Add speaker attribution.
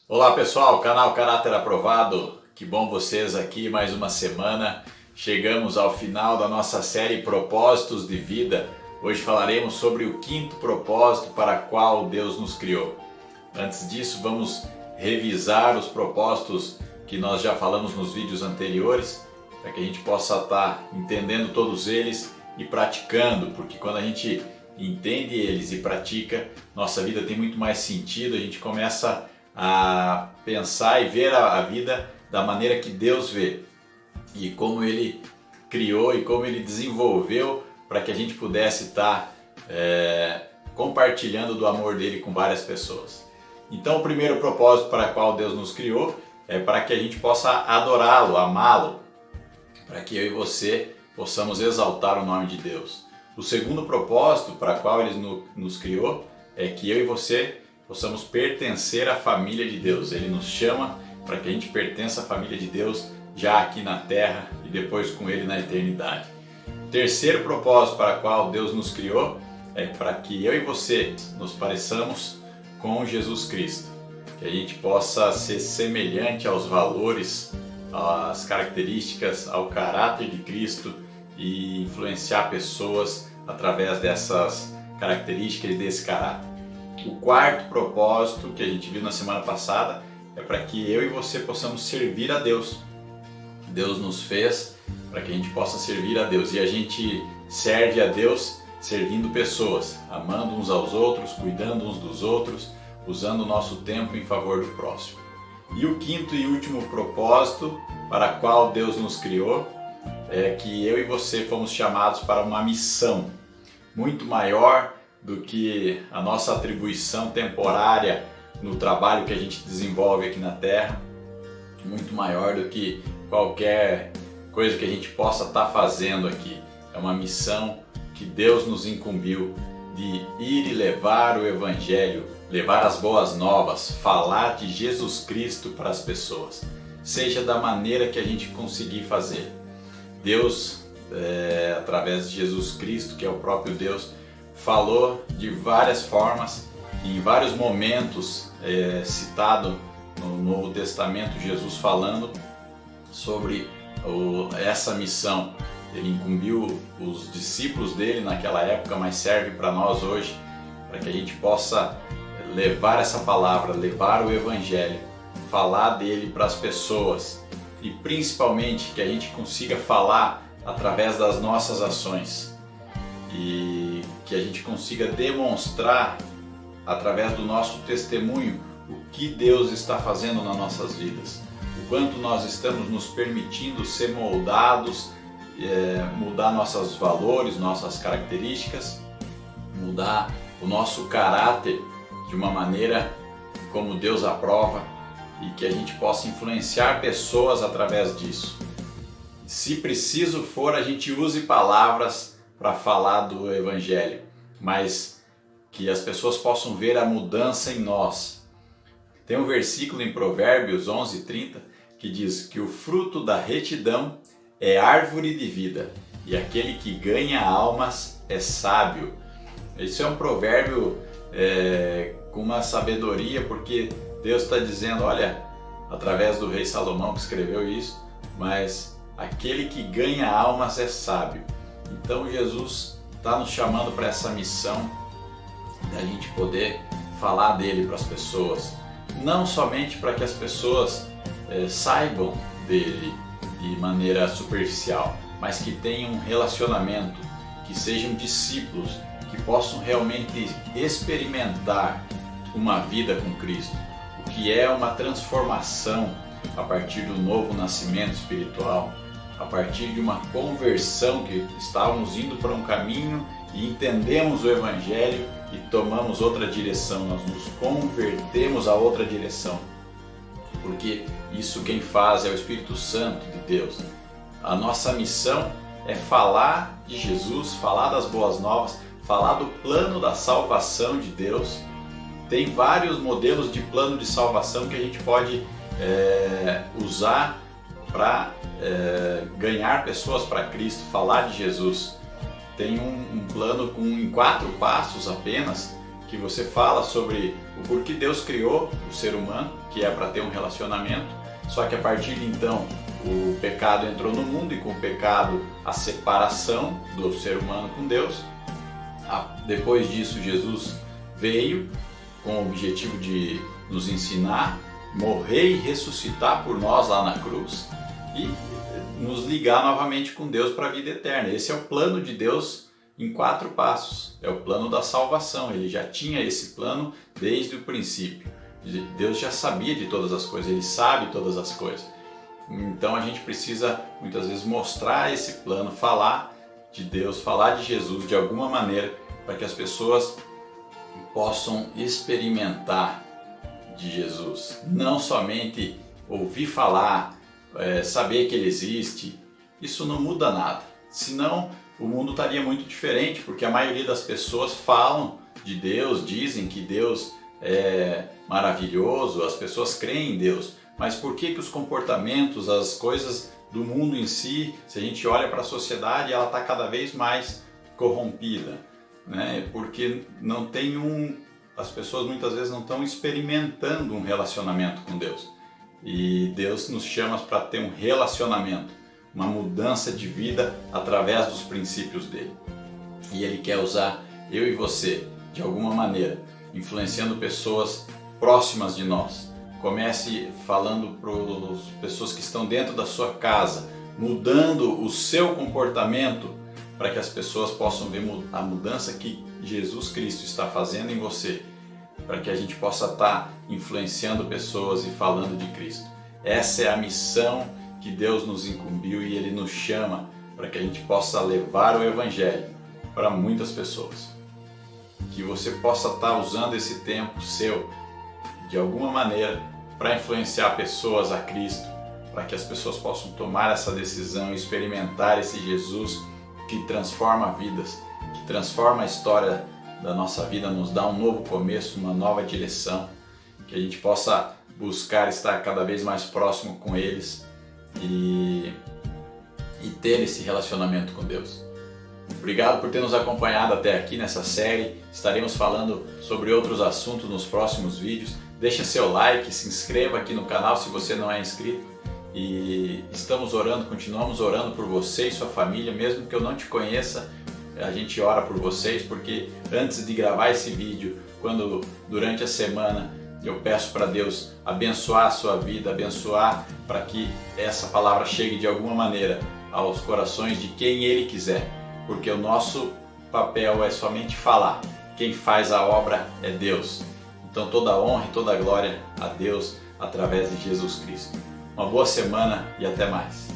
Speaker 1: Olá pessoal, canal Caráter Aprovado, que bom vocês aqui mais uma semana. Chegamos ao final da nossa série Propósitos de Vida. Hoje falaremos sobre o quinto propósito para qual Deus nos criou. Antes disso, vamos revisar os propósitos que nós já falamos nos vídeos anteriores, para que a gente possa estar entendendo todos eles e praticando, porque quando a gente entende eles e pratica, nossa vida tem muito mais sentido, a gente começa a pensar e ver a vida da maneira que Deus vê e como Ele criou e como Ele desenvolveu para que a gente pudesse estar compartilhando do amor dele com várias pessoas. Então o primeiro propósito para o qual Deus nos criou é para que a gente possa adorá-lo, amá-lo, para que eu e você possamos exaltar o nome de Deus. O segundo propósito para o qual Ele nos criou é que eu e você possamos pertencer à família de Deus. Ele nos chama para que a gente pertença à família de Deus já aqui na terra e depois com Ele na eternidade. O terceiro propósito para o qual Deus nos criou é para que eu e você nos pareçamos com Jesus Cristo, que a gente possa ser semelhante aos valores, às características, ao caráter de Cristo e influenciar pessoas através dessas características e desse caráter. O quarto propósito que a gente viu na semana passada é para que eu e você possamos servir a Deus. Deus nos fez para que a gente possa servir a Deus e a gente serve a Deus servindo pessoas, amando uns aos outros, cuidando uns dos outros, usando o nosso tempo em favor do próximo. E o quinto e último propósito para o qual Deus nos criou é que eu e você fomos chamados para uma missão muito maior do que a nossa atribuição temporária no trabalho que a gente desenvolve aqui na Terra, muito maior do que qualquer coisa que a gente possa estar fazendo aqui. É uma missão que Deus nos incumbiu de ir e levar o Evangelho, levar as boas novas, falar de Jesus Cristo para as pessoas, seja da maneira que a gente conseguir fazer. Deus, através de Jesus Cristo, que é o próprio Deus, falou de várias formas e em vários momentos citado no Novo Testamento Jesus falando sobre essa missão. Ele incumbiu os discípulos dele naquela época, mas serve para nós hoje, para que a gente possa levar essa palavra, levar o Evangelho, falar dele para as pessoas e principalmente que a gente consiga falar através das nossas ações e que a gente consiga demonstrar através do nosso testemunho o que Deus está fazendo nas nossas vidas, o quanto nós estamos nos permitindo ser moldados, mudar nossos valores, nossas características, mudar o nosso caráter de uma maneira como Deus aprova e que a gente possa influenciar pessoas através disso. Se preciso for, a gente use palavras para falar do Evangelho, mas que as pessoas possam ver a mudança em nós. Tem um versículo em Provérbios 11:30 que diz que o fruto da retidão é árvore de vida e aquele que ganha almas é sábio. Isso é um provérbio com uma sabedoria, porque Deus está dizendo, olha, através do rei Salomão que escreveu isso, mas aquele que ganha almas é sábio. Então Jesus está nos chamando para essa missão da gente poder falar dele para as pessoas, não somente para que as pessoas saibam dele de maneira superficial, mas que tenham um relacionamento, que sejam discípulos, que possam realmente experimentar uma vida com Cristo, o que é uma transformação a partir do novo nascimento espiritual, a partir de uma conversão que estávamos indo para um caminho e entendemos o Evangelho e tomamos outra direção, nós nos convertemos a outra direção, porque isso quem faz é o Espírito Santo de Deus. A nossa missão é falar de Jesus, falar das boas novas, falar do plano da salvação de Deus. Tem vários modelos de plano de salvação que a gente pode usar para ganhar pessoas para Cristo, falar de Jesus. Tem um plano em 4 passos apenas que você fala sobre o porquê Deus criou o ser humano, que é para ter um relacionamento, só que a partir de então o pecado entrou no mundo e com o pecado a separação do ser humano com Deus. Depois disso Jesus veio com o objetivo de nos ensinar, morrer e ressuscitar por nós lá na cruz e nos ligar novamente com Deus para a vida eterna. Esse é o plano de Deus em 4 passos, é o plano da salvação. Ele já tinha esse plano desde o princípio. Deus já sabia de todas as coisas, Ele sabe todas as coisas. Então a gente precisa muitas vezes mostrar esse plano, falar de Deus, falar de Jesus de alguma maneira, para que as pessoas possam experimentar de Jesus. Não somente ouvir falar, saber que Ele existe, isso não muda nada. Senão o mundo estaria muito diferente, porque a maioria das pessoas falam de Deus, dizem que Deus é maravilhoso, as pessoas creem em Deus. Mas por que os comportamentos, as coisas do mundo em si, se a gente olha para a sociedade, ela está cada vez mais corrompida, né? Porque não tem as pessoas muitas vezes não estão experimentando um relacionamento com Deus. E Deus nos chama para ter um relacionamento, uma mudança de vida através dos princípios dele. E Ele quer usar eu e você de alguma maneira, influenciando pessoas próximas de nós. Comece falando para as pessoas que estão dentro da sua casa, mudando o seu comportamento para que as pessoas possam ver a mudança que Jesus Cristo está fazendo em você, para que a gente possa estar influenciando pessoas e falando de Cristo. Essa é a missão que Deus nos incumbiu e Ele nos chama para que a gente possa levar o Evangelho para muitas pessoas. Que você possa estar usando esse tempo seu de alguma maneira para influenciar pessoas a Cristo, para que as pessoas possam tomar essa decisão e experimentar esse Jesus que transforma vidas, que transforma a história da nossa vida, nos dá um novo começo, uma nova direção, que a gente possa buscar estar cada vez mais próximo com eles e ter esse relacionamento com Deus. Obrigado por ter nos acompanhado até aqui nessa série. Estaremos falando sobre outros assuntos nos próximos vídeos. Deixa seu like, se inscreva aqui no canal se você não é inscrito. E estamos orando, continuamos orando por você e sua família, mesmo que eu não te conheça, a gente ora por vocês, porque antes de gravar esse vídeo, quando durante a semana eu peço para Deus abençoar a sua vida, abençoar para que essa palavra chegue de alguma maneira aos corações de quem Ele quiser, porque o nosso papel é somente falar, quem faz a obra é Deus. Então toda a honra e toda a glória a Deus através de Jesus Cristo. Uma boa semana e até mais.